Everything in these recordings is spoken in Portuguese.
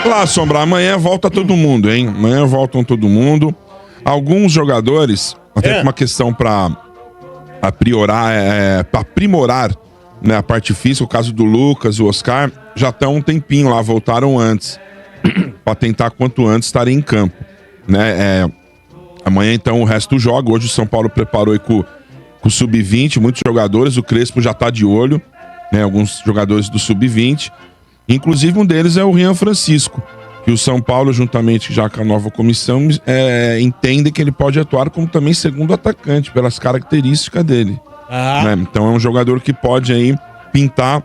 Lá, Sombra, amanhã volta todo mundo, hein? Amanhã voltam todo mundo. Alguns jogadores, até uma questão para aprimorar, né, a parte física, o caso do Lucas, o Oscar, já estão um tempinho lá, voltaram antes, para tentar quanto antes estarem em campo, né? Amanhã, então, o resto joga. Hoje o São Paulo preparou aí com o Sub-20, muitos jogadores, o Crespo já tá de olho, né? Alguns jogadores do Sub-20, inclusive um deles é o Rian Francisco, que o São Paulo, juntamente já com a nova comissão, entende que ele pode atuar como também segundo atacante, pelas características dele. Né? Então é um jogador que pode aí pintar,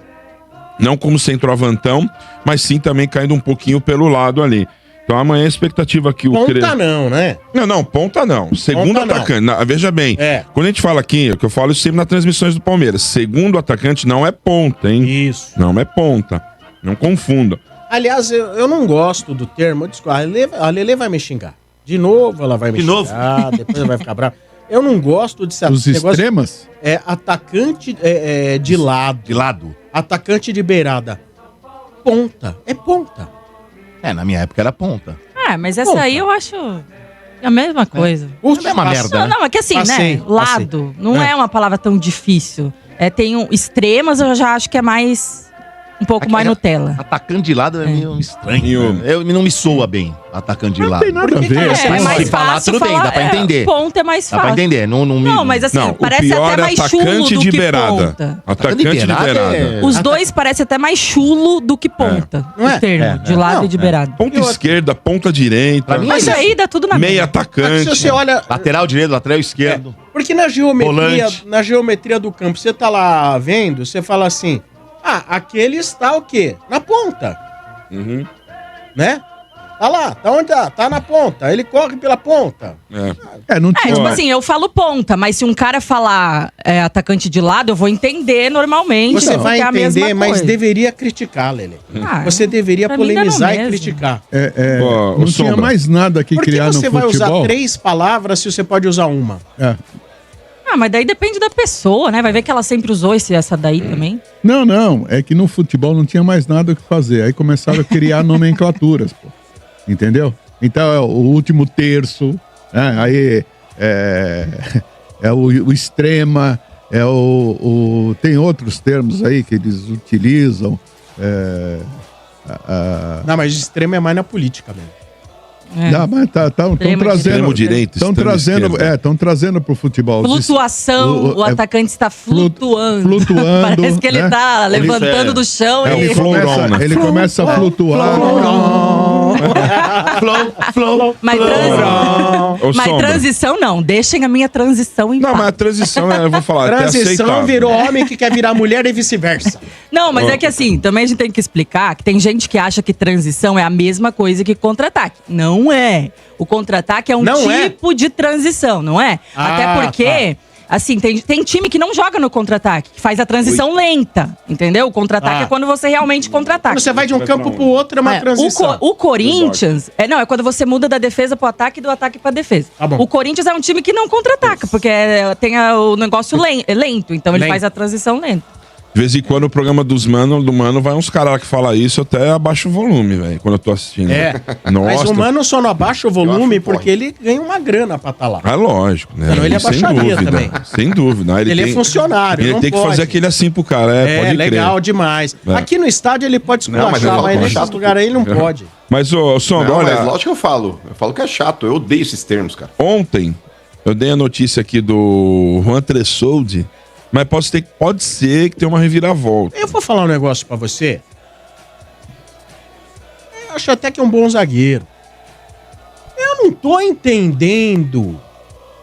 não como centroavantão, mas sim também caindo um pouquinho pelo lado ali. Então amanhã a expectativa que o... Ponta não, né? Não, ponta não. Segundo Ponta atacante. não. Veja bem, quando a gente fala aqui, que eu falo isso sempre nas transmissões do Palmeiras, segundo atacante não é ponta, hein? Isso. Não é ponta. Não confunda. Aliás, eu não gosto do termo, desculpa, a Lelê vai me xingar. De novo ela vai me xingar, depois ela vai ficar brava. Eu não gosto de... Os extremas? Atacante de lado. De lado. Atacante de beirada. Ponta. É ponta. Na minha época era ponta. Mas essa aí eu acho a mesma coisa. É a mesma merda, né? Não, é que assim, Passei, né? Lado não é uma palavra tão difícil. Tem extremas, eu já acho que é mais... um pouco mais Nutella. Atacante de lado é meio estranho. Não me soa bem, atacante de lado. Não tem nada a ver. É mais falar, fácil tudo bem, dá pra entender. Ponta é mais Dá fácil. pra entender. Não, mas assim, parece até mais chulo do que ponta. Atacante de beirada. Os dois parecem até mais chulo do que ponta. Não é? O termo, de lado e de beirada. Ponta esquerda, ponta direita. Mas aí dá tudo na meio mesma. atacante. Se você olha... Lateral direito, lateral esquerdo. Porque na geometria do campo, você tá lá vendo, você fala assim... aquele está o quê? Na ponta. Né? Tá lá, tá onde tá? Tá na ponta. Ele corre pela ponta. Não tinha... tipo assim, eu falo ponta, mas se um cara falar atacante de lado, eu vou entender normalmente. Você vai é a mesma entender, mas coisa. deveria criticar, Lelê. Você deveria polemizar e criticar. Não tinha mais nada que Por que criar no você futebol. vai usar 3 palavras se você pode usar uma? Mas daí depende da pessoa, né? Vai ver que ela sempre usou essa daí também. Não. É que no futebol não tinha mais nada o que fazer. Aí começaram a criar nomenclaturas, pô. Entendeu? Então é o último terço, né? Aí é o extrema, tem outros termos aí que eles utilizam. Não, mas extremo é mais na política mesmo. Não, mas estão trazendo. Extremo direito, estão trazendo pro futebol. Flutuação, o atacante está flutuando. Parece que ele tá levantando do chão e ele começa a flutuar. Mas transição não, deixem a minha transição em paz. Mas a transição, eu vou falar, transição virou homem que quer virar mulher e vice-versa. Não, mas é que assim, também a gente tem que explicar que tem gente que acha que transição é a mesma coisa que contra-ataque. Não é. O contra-ataque é um tipo de transição, não é? Até porque... Assim, tem time que não joga no contra-ataque, que faz a transição lenta, entendeu? O contra-ataque é quando você realmente contra-ataca. Quando você vai de um campo pro outro, é uma transição. O Corinthians... é quando você muda da defesa pro ataque e do ataque pra defesa. O Corinthians é um time que não contra-ataca, porque tem o negócio lento, então ele faz a transição lenta. De vez em quando o programa do Mano vai uns caras que falam isso, até abaixa o volume, velho, quando eu tô assistindo. Mas o Mano só não abaixa o volume porque ele ganha uma grana pra estar lá. É lógico, né? Então ele abaixaria também. Sem dúvida. Ele é funcionário, ele tem que fazer aquele assim pro cara, pode legal crer. Demais. Aqui no estádio ele pode esculachar, mas nesses lugares aí ele não pode. Mas, Sombra, olha... Mas lógico que eu falo que é chato, eu odeio esses termos, cara. Ontem, eu dei a notícia aqui do Juan Tressoldi, mas pode ser que tenha uma reviravolta. Eu vou falar um negócio pra você. Eu acho até que é um bom zagueiro. Eu não tô entendendo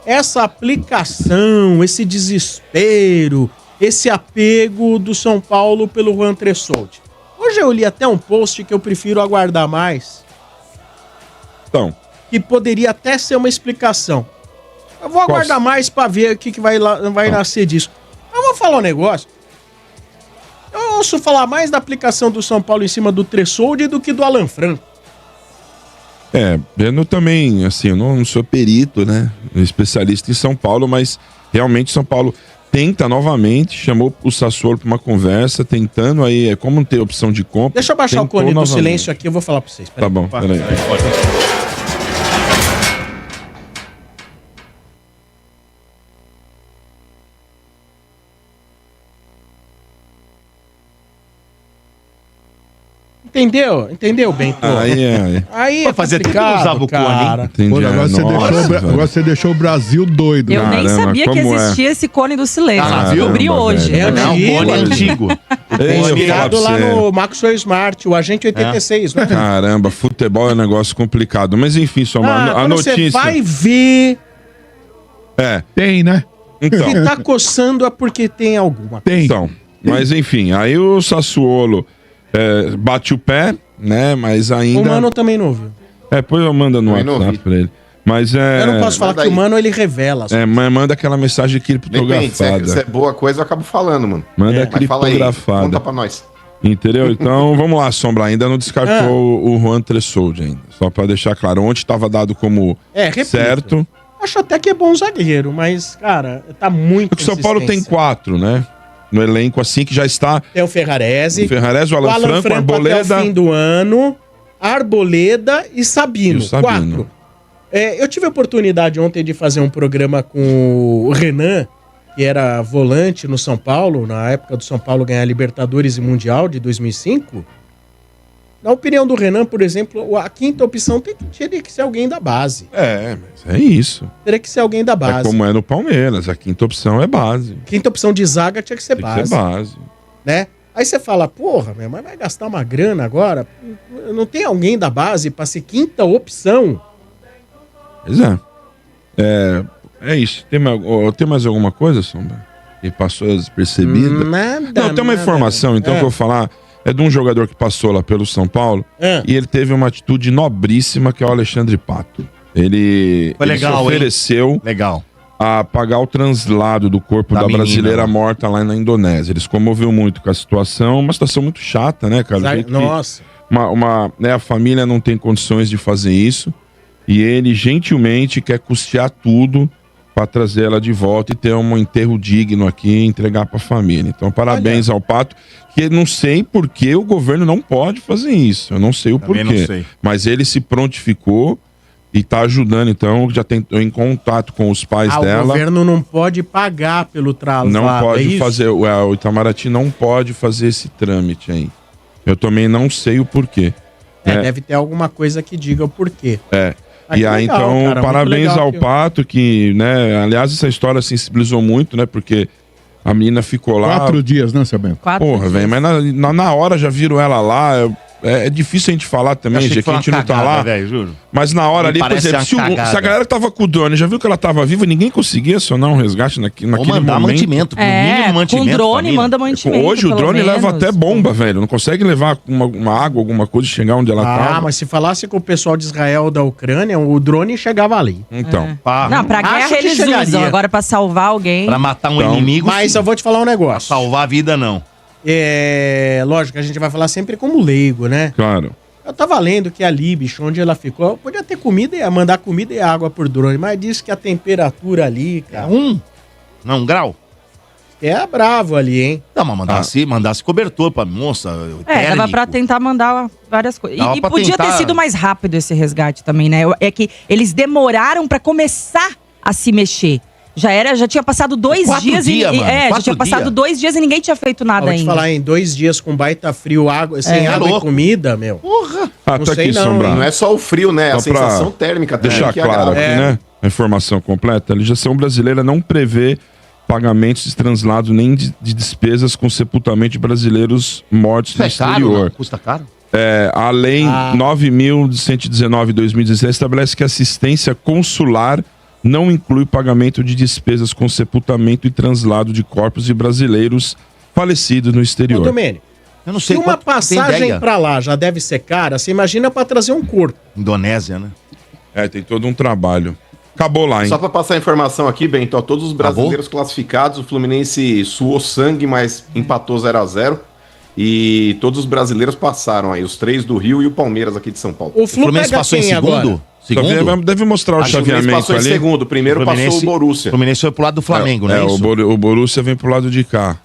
essa aplicação, esse desespero, esse apego do São Paulo pelo Juan Tressoldi. Hoje eu li até um post que eu prefiro aguardar mais. Então. Que poderia até ser uma explicação. Eu vou aguardar mais pra ver o que vai nascer disso. Eu vou falar um negócio. Eu ouço falar mais da aplicação do São Paulo em cima do Tressoldi do que do Alan Franco. Eu também, assim, eu não sou perito, né? Especialista em São Paulo, mas realmente São Paulo... tenta novamente, chamou o Sassuolo para uma conversa, tentando aí, como não tem opção de compra. Deixa eu baixar o tentou cone do novamente. silêncio aqui, eu vou falar pra vocês. Tá bom, peraí. Entendeu, Bento? Aí Pô, fazia tempo que eu complicado, usava o cone, cara. Entendi. Pô, agora, Nossa, você deixou o Brasil doido. Eu nem Caramba, sabia que como é? existia esse cone do silêncio. Ah, viu? Descobri Caramba, hoje. velho. Não, antigo, cone velho. antigo. Ei, eu Inspirado vou lá falar pra no Maxwell Smart, o Agente 86, né? Caramba, futebol é um negócio complicado. Mas enfim, só a quando notícia. você vai ver Tem, né? Então, que tá coçando é porque tem alguma. Tem. então, mas enfim, aí o Sassuolo bate o pé, né? Mas ainda. O Mano também não ouviu. Depois eu mando no Também não WhatsApp ouvi. pra ele. Mas Eu não posso falar mas que o daí- Mano, ele revela. as coisas. mas manda aquela mensagem Depende, se criptografada. é boa coisa, eu acabo falando, mano. Manda Mas fala aí, criptografada. conta pra nós. Entendeu? Então, vamos lá, Sombra. Ainda não descartou o Juan Tressoldi ainda. Só pra deixar claro. Ontem estava dado como repito. certo. Acho até que é bom zagueiro, mas, cara, tá muito. O São Paulo tem 4, né? No elenco, assim, que já está. Tem o Ferrarese, O Ferrarese, o Alan Franco, até Arboleda. o fim do ano, Arboleda e Sabino. E o Sabino. 4. Eu tive a oportunidade ontem de fazer um programa com o Renan, que era volante no São Paulo, na época do São Paulo ganhar Libertadores e Mundial de 2005. Na opinião do Renan, por exemplo, a quinta opção teria que ser alguém da base. Mas é isso. Teria que ser alguém da É base. como é no Palmeiras. A quinta opção é base. Quinta opção de zaga tinha que ser Tem que base. ser base. Né? Aí você fala, porra, mas vai gastar uma grana agora? Não tem alguém da base pra ser quinta opção? Pois é. É isso. Tem mais alguma coisa, Sombra? Que passou despercebida? Nada. Não, tem uma nada. informação, então, que eu vou falar. É de um jogador que passou lá pelo São Paulo e ele teve uma atitude nobríssima, que é o Alexandre Pato. Ele, Foi legal, se ofereceu Legal. a pagar o translado do corpo Da da menina, brasileira né? morta lá na Indonésia. Ele se comoveu muito com a situação, uma situação muito chata, né, cara? O jeito que Nossa. a família não tem condições de fazer isso e ele gentilmente quer custear tudo para trazer ela de volta e ter um enterro digno aqui e entregar para a família. Então, parabéns ao Pato, que não sei por que o governo não pode fazer isso. Eu não sei o Também porquê. não sei. Mas ele se prontificou e está ajudando, então, já tentou em contato com os pais O dela. governo não pode pagar pelo traslado. Não é pode isso? fazer, o Itamaraty não pode fazer esse trâmite aí. Eu também não sei o porquê. né? Deve ter alguma coisa que diga o porquê. Ah, E que aí, legal, então, cara, muito parabéns legal ao que- Pato, que, né, aliás, essa história sensibilizou muito, né, porque a menina ficou lá... 4 dias, né, Sabendo? 4 Porra, dias. velho, mas na hora já viram ela lá, é difícil a gente falar também, Achei já que a foi gente uma não tá cagada, lá. velho, juro. Mas na hora Me ali, por parece exemplo, uma cagada. se a galera que tava com o drone já viu que ela tava viva, ninguém conseguia acionar um resgate Ou naquele mandar momento. mantimento, no mínimo Com mantimento. drone família. manda mantimento. Hoje o pelo drone leva menos. até bomba, velho. Não consegue levar uma água, alguma coisa e chegar onde ela tava. Mas se falasse com o pessoal de Israel ou da Ucrânia, o drone chegava ali. Então. Não, pra Acho guerra que eles chegaria. usam. Agora, pra salvar alguém. Pra matar um Então, inimigo, Mas sim. eu vou te falar um negócio. Salvar a vida, não. Lógico, a gente vai falar sempre como leigo, né? Claro. Eu tava lendo que ali, bicho, onde ela ficou, podia ter comida e mandar comida e água por drone, mas disse que a temperatura ali, cara, Um grau? é bravo ali, hein? Não, mas mandasse cobertor pra moça. Dava pra tentar mandar várias coisas. Dava E pra podia ter tentar. sido mais rápido esse resgate também, né? É que eles demoraram pra começar a se mexer. Já tinha passado 2 4 dias dias, mano, já 4 tinha passado dias. 2 dias e ninguém tinha feito nada Vou te ainda. falar, em 2 dias com baita frio, sem água e louco. comida, meu. Ah, Não tá sei aqui, não, Sombra. hein? Não é só o frio, né? A Só pra sensação térmica também Deixar que claro agrava. aqui, né? A informação completa. A legislação brasileira não prevê pagamentos de translado nem de despesas com sepultamento de brasileiros mortos Isso no é caro, exterior. não? Custa caro? A Lei 9.119 de 2016 estabelece que a assistência consular não inclui pagamento de despesas com sepultamento e translado de corpos de brasileiros falecidos no Ô, exterior. Domênio, Eu não se sei uma quanto tem passagem ideia. pra lá já deve ser cara, você imagina pra trazer um corpo. Indonésia, né? Tem todo um trabalho. Acabou lá, hein? Só pra passar a informação aqui, Bento, ó, todos os brasileiros classificados, o Fluminense suou sangue, mas empatou 0-0. E todos os brasileiros passaram aí, os 3 do Rio e o Palmeiras aqui de São Paulo. O O Fluminense passou em segundo? Segundo? Deve mostrar o Acho que o Fluminense chaveamento passou ali. em segundo. Primeiro passou o Borussia. O Fluminense foi pro lado do Flamengo, não é isso? O Borussia vem pro lado de cá.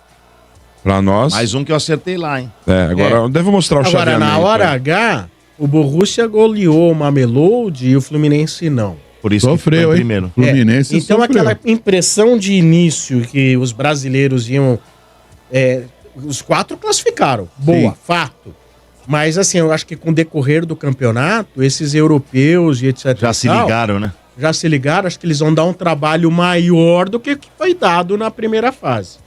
Pra nós. Mais um que eu acertei lá, hein? Agora deve mostrar o chaveamento. Agora, na hora H, o Borussia goleou o Mamelodi e o Fluminense não. Por isso Sofreu, que foi hein? primeiro. Fluminense Então sofreu. aquela impressão de início que os brasileiros iam... os 4 classificaram. Boa, Sim. fato. Mas assim, eu acho que com o decorrer do campeonato, esses europeus e etc. Já se ligaram, né? Já se ligaram, acho que eles vão dar um trabalho maior do que foi dado na primeira fase.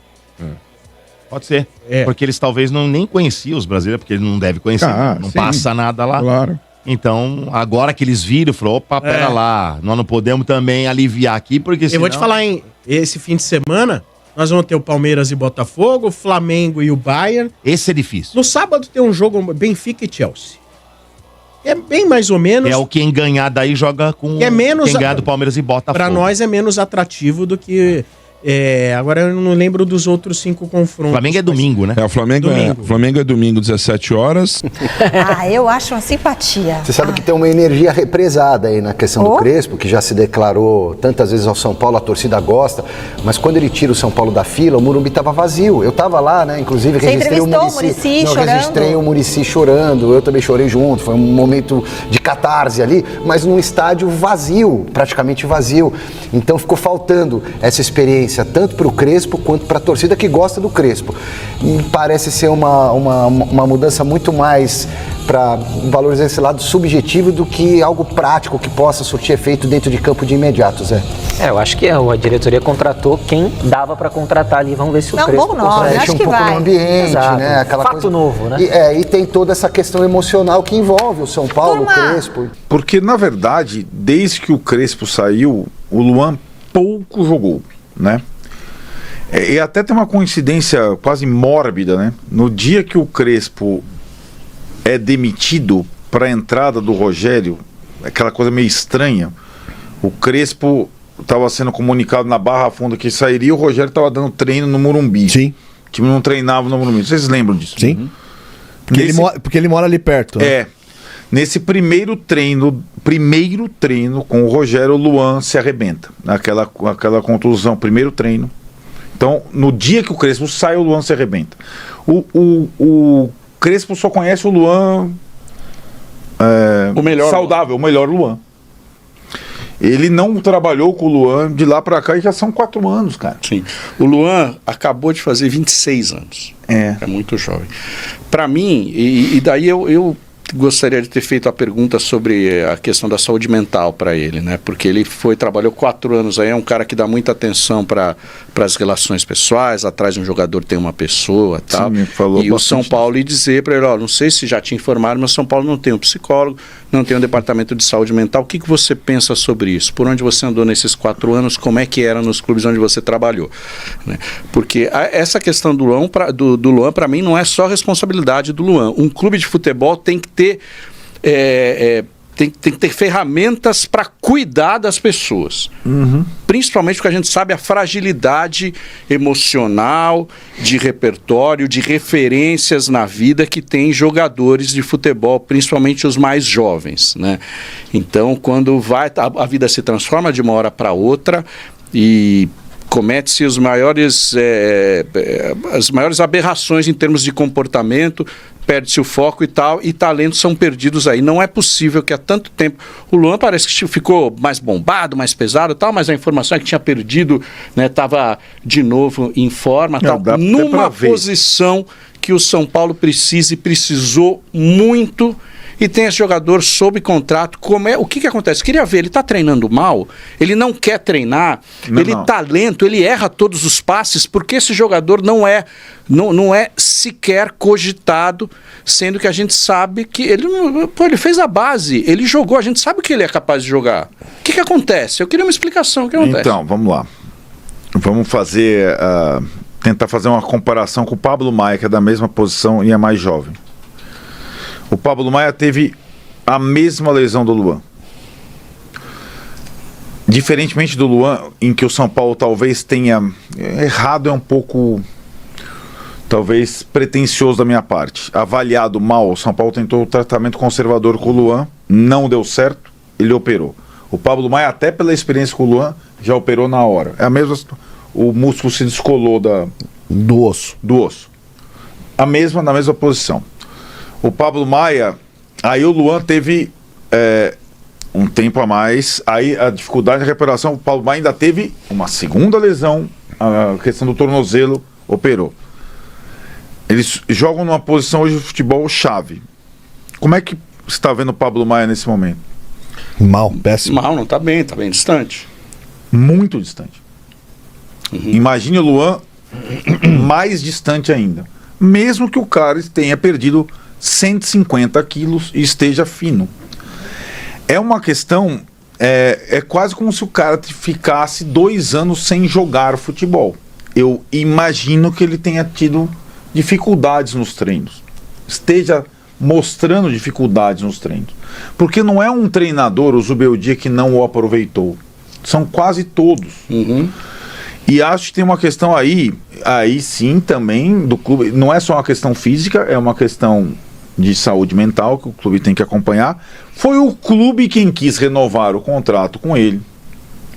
Pode ser. Porque eles talvez nem conheciam os brasileiros, porque eles não devem conhecer. Não sim. passa nada lá. Claro. Então, agora que eles viram, falou, opa, pera lá, nós não podemos também aliviar aqui, porque Eu vou te falar, hein, esse fim de semana, nós vamos ter o Palmeiras e Botafogo, o Flamengo e o Bayern. Esse é difícil. No sábado tem um jogo Benfica e Chelsea. É bem mais ou menos... É o quem ganhar daí joga com quem ganhar do Palmeiras e Botafogo. Pra nós é menos atrativo do que... agora eu não lembro dos outros 5 confrontos. O Flamengo é domingo, né? O Flamengo é domingo, 17 horas. Eu acho uma simpatia. Você sabe que tem uma energia represada aí na questão do Crespo, que já se declarou tantas vezes ao São Paulo, a torcida gosta, mas quando ele tira o São Paulo da fila, o Morumbi estava vazio. Eu estava lá, né? Inclusive registrei o Muricy chorando. Registrei o Muricy chorando, eu também chorei junto, foi um momento de catarse ali, mas num estádio vazio, praticamente vazio. Então ficou faltando essa experiência tanto para o Crespo quanto para a torcida que gosta do Crespo. E parece ser uma mudança muito mais para valorizar esse lado subjetivo do que algo prático que possa surtir efeito dentro de campo de imediato, Zé. Eu acho que a diretoria contratou quem dava para contratar ali. Vamos ver se o Crespo bom nome, mexe um pouco no ambiente, né? Aquela fato coisa novo, né? E tem toda essa questão emocional que envolve o São Paulo, o Crespo. Porque, na verdade, desde que o Crespo saiu, o Luan pouco jogou, né? E até tem uma coincidência quase mórbida, né? No dia que o Crespo é demitido para a entrada do Rogério, aquela coisa meio estranha, o Crespo estava sendo comunicado na Barra Funda que sairia, o Rogério estava dando treino no Morumbi. Sim. O time não treinava no Morumbi. Vocês lembram disso? Sim. Porque ele mora ali perto. Né? Nesse primeiro treino com o Rogério, o Luan se arrebenta. Aquela contusão, primeiro treino. Então, no dia que o Crespo sai, o Luan se arrebenta. O Crespo só conhece o Luan o melhor saudável, o melhor Luan. Ele não trabalhou com o Luan de lá pra cá e já são 4 anos, cara. Sim. O Luan acabou de fazer 26 anos. É muito jovem. Para mim, e daí eu gostaria de ter feito a pergunta sobre a questão da saúde mental para ele, né? Porque ele trabalhou 4 anos aí, é um cara que dá muita atenção para as relações pessoais, atrás de um jogador tem uma pessoa, tal. Sim, falou e o São Paulo ia dizer para ele, não sei se já te informaram, mas São Paulo não tem um psicólogo, não tem um departamento de saúde mental. O que você pensa sobre isso? Por onde você andou nesses 4 anos? Como é que era nos clubes onde você trabalhou? Né? Porque essa questão do Luan, para mim, não é só responsabilidade do Luan. Um clube de futebol tem que ter tem que ter ferramentas para cuidar das pessoas. Principalmente porque a gente sabe a fragilidade emocional, de repertório, de referências na vida que tem jogadores de futebol, principalmente os mais jovens, né? Então, quando a vida se transforma de uma hora para outra e comete-se as maiores aberrações em termos de comportamento, perde-se o foco e tal, e talentos são perdidos aí. Não é possível que há tanto tempo... O Luan parece que ficou mais bombado, mais pesado e tal, mas a informação é que tinha perdido, né, estava de novo em forma, tal, numa posição que o São Paulo precisou muito, e tem esse jogador sob contrato. O que acontece? Queria ver, ele está treinando mal, ele não quer treinar, tá lento, ele erra todos os passes, porque esse jogador não é sequer cogitado, sendo que a gente sabe que ele fez a base, ele jogou, a gente sabe que ele é capaz de jogar. O que acontece? Eu queria uma explicação, o que acontece? Então, vamos lá. Vamos tentar fazer uma comparação com o Pablo Maia, que é da mesma posição e é mais jovem. O Pablo Maia teve a mesma lesão do Luan. Diferentemente do Luan, em que o São Paulo talvez tenha errado, é um pouco, talvez, pretensioso da minha parte. Avaliado mal, o São Paulo tentou o tratamento conservador com o Luan, não deu certo. ele operou. O Pablo Maia, até pela experiência com o Luan, já operou na hora. É a mesma. O músculo se descolou do osso. Na mesma posição. O Pablo Maia, aí o Luan teve um tempo a mais, aí a dificuldade de recuperação, o Pablo Maia ainda teve uma segunda lesão, a questão do tornozelo, operou. Eles jogam numa posição hoje de futebol chave. Como é que você está vendo o Pablo Maia nesse momento? Mal, péssimo. Mal, não está bem, está bem distante. Muito distante. Imagine o Luan mais distante ainda. Mesmo que o cara tenha perdido 150 quilos e esteja fino. É uma questão, é quase como se o cara ficasse 2 anos sem jogar futebol. Eu imagino que ele tenha tido dificuldades nos treinos. Esteja mostrando dificuldades nos treinos. Porque não é um treinador, o Zubeldia, que não o aproveitou. São quase todos. E acho que tem uma questão aí sim também do clube. Não é só uma questão física, é uma questão de saúde mental que o clube tem que acompanhar. Foi o clube quem quis renovar o contrato com ele.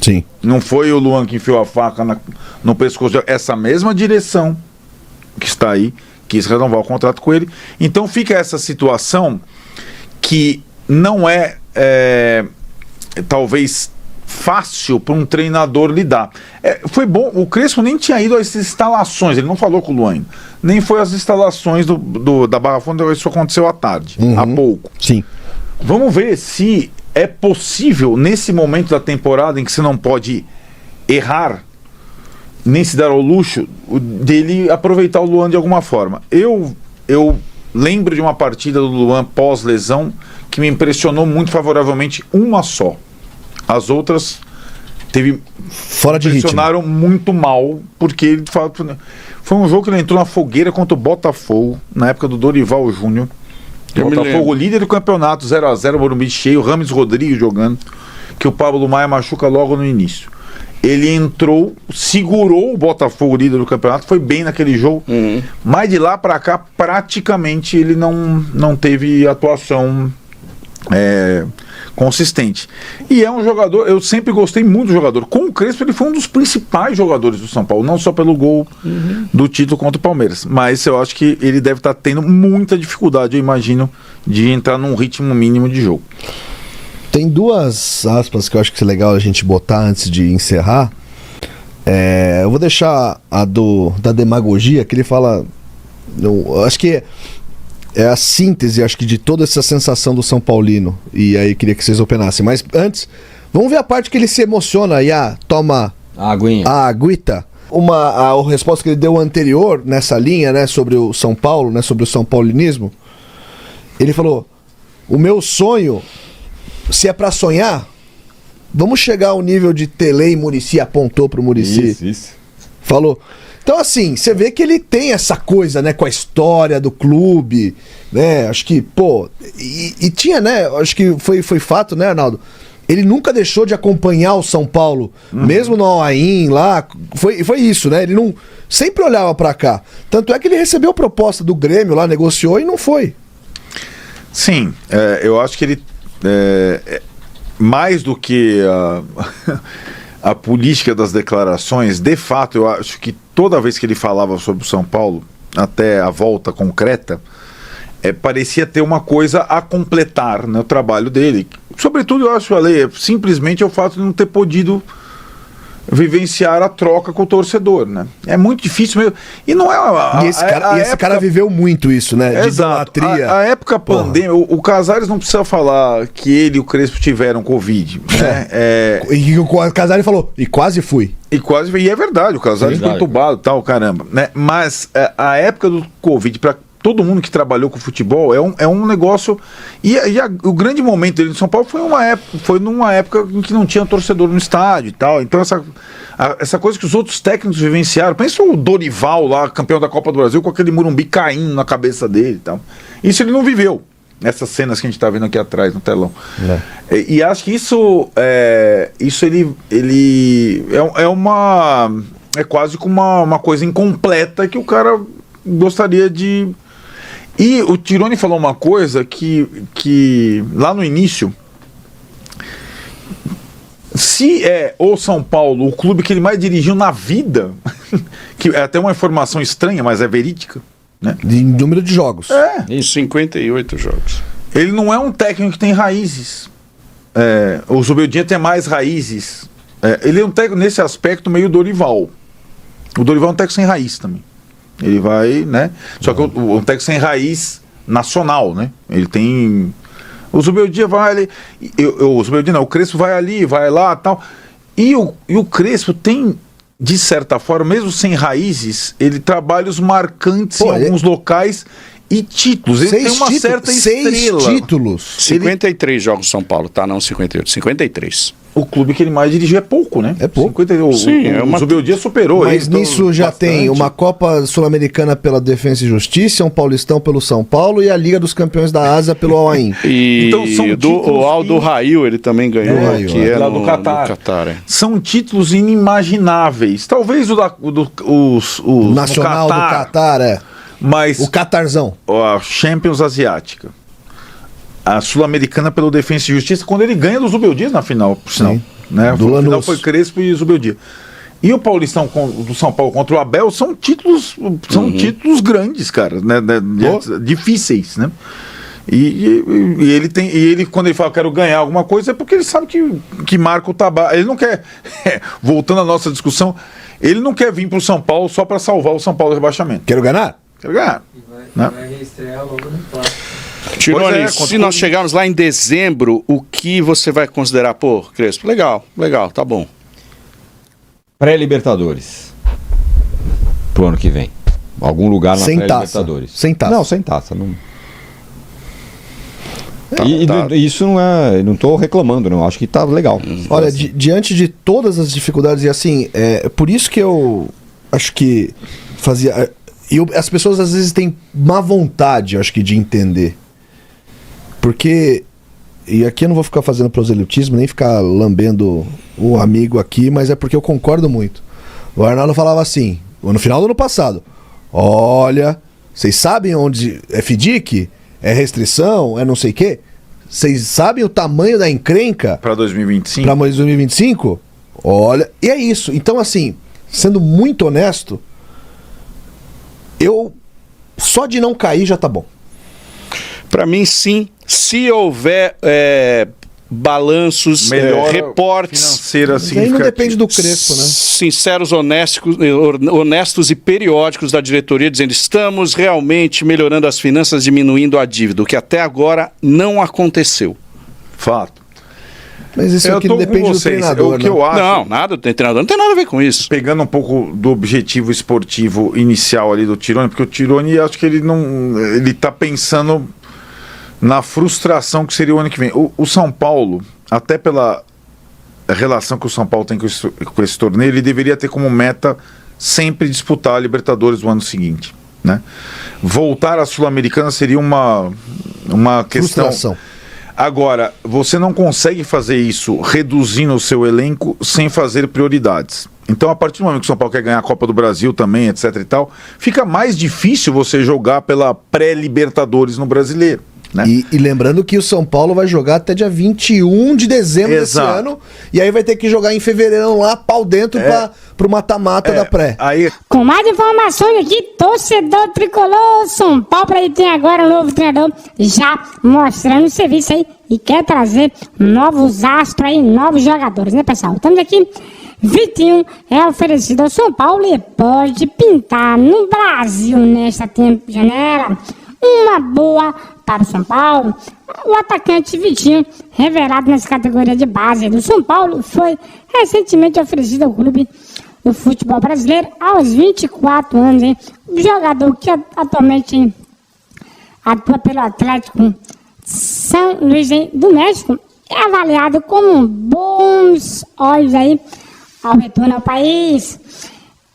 Sim. Não foi o Luan que enfiou a faca no pescoço. Essa mesma direção que está aí quis renovar o contrato com ele. Então fica essa situação que não é talvez fácil para um treinador lidar. Foi bom, o Crespo nem tinha ido às instalações, ele não falou com o Luan, nem foi às instalações da Barra Funda, isso aconteceu à tarde, há pouco. Sim. Vamos ver se é possível, nesse momento da temporada em que você não pode errar, nem se dar ao luxo dele aproveitar o Luan de alguma forma. Eu lembro de uma partida do Luan pós-lesão que me impressionou muito favoravelmente, uma só. As outras fora de impressionaram muito mal, porque ele foi um jogo que ele entrou na fogueira contra o Botafogo, na época do Dorival Júnior. Botafogo líder do campeonato, 0x0, Morumbi cheio, Rames Rodrigues jogando, que o Pablo Maia machuca logo no início. Ele entrou, segurou o Botafogo líder do campeonato, foi bem naquele jogo, mas de lá pra cá praticamente ele não teve atuação consistente. E é um jogador, eu sempre gostei muito do jogador. Com o Crespo ele foi um dos principais jogadores do São Paulo, não só pelo gol do título contra o Palmeiras, mas eu acho que ele deve estar tendo muita dificuldade, eu imagino, de entrar num ritmo mínimo de jogo. Tem 2 aspas que eu acho que é legal a gente botar antes de encerrar. Eu vou deixar a da demagogia, que ele fala, eu acho que é a síntese, acho que, de toda essa sensação do São Paulino. E aí queria que vocês opinassem. Mas antes, vamos ver a parte que ele se emociona e toma a aguita. A resposta que ele deu anterior nessa linha, né, sobre o São Paulo, né, sobre o São Paulinismo. Ele falou: o meu sonho, se é pra sonhar, vamos chegar ao nível de Tele e Muricy, apontou pro Muricy. Isso. Falou. Então, assim, você vê que ele tem essa coisa, né, com a história do clube, né, acho que, e tinha, né, acho que foi fato, né, Arnaldo? Ele nunca deixou de acompanhar o São Paulo, mesmo no All-In lá, foi isso, né, ele não, sempre olhava pra cá. Tanto é que ele recebeu proposta do Grêmio lá, negociou e não foi. Sim, eu acho que ele, mais do que a política das declarações, de fato, eu acho que toda vez que ele falava sobre o São Paulo, até a volta concreta, parecia ter uma coisa a completar, né, o trabalho dele. Sobretudo, eu acho, Ale, simplesmente o fato de não ter podido vivenciar a troca com o torcedor, né? É muito difícil mesmo. E não é... esse cara viveu muito isso, né? Exato. De idolatria. A época pandêmica, o Casares não precisa falar que ele e o Crespo tiveram Covid, né? E o Casares falou, e quase fui. E é verdade, o Casares ficou entubado e tal, caramba, né? Mas a época do Covid, para todo mundo que trabalhou com futebol, é um negócio... o grande momento dele no São Paulo foi numa época em que não tinha torcedor no estádio e tal. Então essa coisa que os outros técnicos vivenciaram, pensa o Dorival lá, campeão da Copa do Brasil, com aquele Morumbi caindo na cabeça dele e tal. Isso ele não viveu, essas cenas que a gente tá vendo aqui atrás no telão. E acho que isso ele é quase como uma coisa incompleta que o cara gostaria de... E o Tironi falou uma coisa que lá no início, Se é o São Paulo o clube que ele mais dirigiu na vida, que é até uma informação estranha, mas é verídica, né? De número de jogos. Em 58 jogos. Ele não é um técnico que tem raízes. O Zubeldia tem mais raízes. Ele é um técnico nesse aspecto meio Dorival. O Dorival é um técnico sem raiz também. Ele vai, né? Só que um técnico sem raiz nacional, né? Ele tem... O Zubeldia vai ali... O Zubeldia não, o Crespo vai ali, vai lá e tal. E o Crespo tem, de certa forma, mesmo sem raízes, ele trabalha os marcantes em alguns locais e títulos. Ele tem uma certa estrela. 6 títulos. 53 jogos São Paulo, tá? Não 58, 53. O clube que ele mais dirigiu é pouco, né? É pouco. O Zubeldia superou. Mas nisso já tem uma Copa Sul-Americana pela Defensa e Justiça, um Paulistão pelo São Paulo e a Liga dos Campeões da Ásia pelo Al-Ain. E então, o Aldo Rail ele também ganhou, que é lá do Catar. São títulos inimagináveis. Talvez o Nacional do Catar, mas o Catarzão. A Champions Asiática. A Sul-Americana pelo Defensa e Justiça, quando ele ganha do Zubeldia na final, por sinal. Né? No final foi Crespo e Zubeldia. E o Paulistão do São Paulo contra o Abel são títulos grandes, cara, né? Difíceis, né? E ele, quando ele fala quero ganhar alguma coisa, é porque ele sabe que marca o tabaco. Ele não quer, voltando à nossa discussão, ele não quer vir para o São Paulo só para salvar o São Paulo do rebaixamento. Quero ganhar? Quero ganhar. Vai reestrear logo no clássico. Tironi, se nós chegarmos lá em dezembro, o que você vai considerar? Pô, Crespo, legal, tá bom. Pré-Libertadores. Pro ano que vem. Algum lugar na pré-Libertadores. Sem taça. Não, sem taça. Não... Isso não é... Não tô reclamando, não. Acho que tá legal. Olha, diante de todas as dificuldades, e assim, por isso que eu acho que fazia... as pessoas às vezes têm má vontade, acho que, de entender. Porque, e aqui eu não vou ficar fazendo proselitismo, nem ficar lambendo o amigo aqui, mas é porque eu concordo muito. O Arnaldo falava assim, no final do ano passado, olha, vocês sabem onde é FDIC? É restrição? É não sei o quê? Vocês sabem o tamanho da encrenca? Para 2025? Para 2025? Olha, e é isso. Então, assim, sendo muito honesto, só de não cair já tá bom. Para mim, sim. Se houver balanços, reportes... financeira aí não depende do Crespo, né? Sinceros, honestos e periódicos da diretoria, dizendo estamos realmente melhorando as finanças, diminuindo a dívida, o que até agora não aconteceu. Fato. Mas isso aqui não depende do treinador, o que eu acho... Não, nada do treinador, não tem nada a ver com isso. Pegando um pouco do objetivo esportivo inicial ali do Tironi, porque o Tironi, acho que ele tá pensando na frustração que seria o ano que vem. O São Paulo, até pela relação que o São Paulo tem com esse torneio, ele deveria ter como meta sempre disputar a Libertadores do ano seguinte, né? Voltar à Sul-Americana seria uma questão... Frustração. Agora, você não consegue fazer isso reduzindo o seu elenco sem fazer prioridades. Então, a partir do momento que o São Paulo quer ganhar a Copa do Brasil também, etc e tal, fica mais difícil você jogar pela pré-Libertadores no Brasileiro, né? E lembrando que o São Paulo vai jogar até dia 21 de dezembro desse ano, e aí vai ter que jogar em fevereiro lá, pau dentro, pro mata-mata da pré. Com mais informações aqui, torcedor tricolor São Paulo, aí tem agora um novo treinador já mostrando o serviço aí e quer trazer novos astros aí, novos jogadores, né, pessoal? Estamos aqui, Vitinho é oferecido ao São Paulo e pode pintar no Brasil nesta janela. Uma boa para o São Paulo. O atacante Vitinho, revelado nessa categoria de base do São Paulo, foi recentemente oferecido ao clube do futebol brasileiro aos 24 anos. Hein? O jogador que atualmente atua pelo Atlético São Luís do México é avaliado com bons olhos aí ao retorno ao país.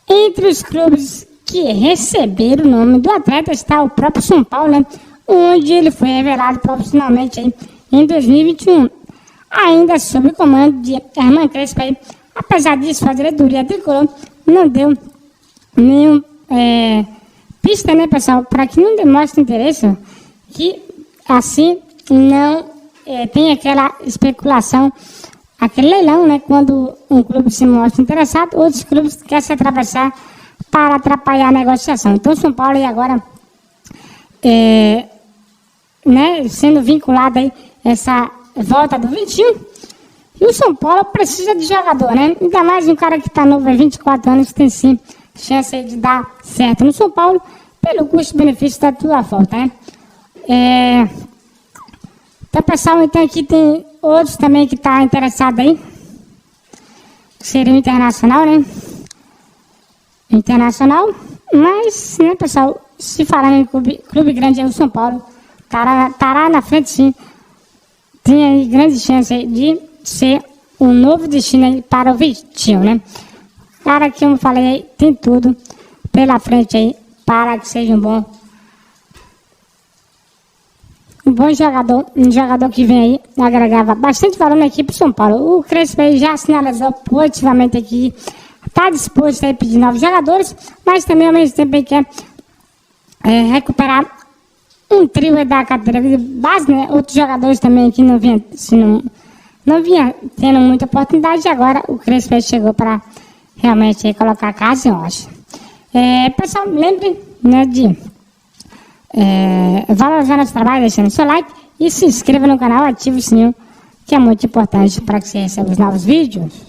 Entre os clubes que receberam o nome do atleta está o próprio São Paulo, né? Onde ele foi revelado profissionalmente aí, em 2021. Ainda sob o comando de Herman Crespo, aí, apesar disso, a diretoria tricolor não deu nenhum pista, né, pessoal, para que não demonstre interesse, que assim não tem aquela especulação aquele leilão, né? Quando um clube se mostra interessado, outros clubes querem se atravessar para atrapalhar a negociação. Então, o São Paulo aí agora, né, sendo vinculado aí essa volta do 21, e o São Paulo precisa de jogador, né? Ainda mais um cara que está novo, 24 anos, que tem sim chance aí de dar certo no São Paulo, pelo custo-benefício da tua volta, né? Então, pessoal, então aqui tem outros também que está interessado aí, que seria o Internacional, né? Internacional, mas, né, pessoal, se falar em clube grande aí, o São Paulo estará na frente, sim. Tem aí grande chance aí de ser um novo destino aí para o Vitinho, né? Cara, que eu falei aí, tem tudo pela frente aí para que seja um bom jogador, um jogador que vem aí, agregava bastante valor na equipe do São Paulo. O Crespo aí já sinalizou positivamente aqui, está disposto a pedir novos jogadores, mas também ao mesmo tempo ele quer recuperar um trio da categoria de base, né? Outros jogadores também que não vinha tendo muita oportunidade, e agora o Crespo chegou para realmente colocar a casa em ordem. Pessoal, lembre, né, de valorizar nosso trabalho, deixando seu like e se inscreva no canal, ative o sininho, que é muito importante para que você receba os novos vídeos.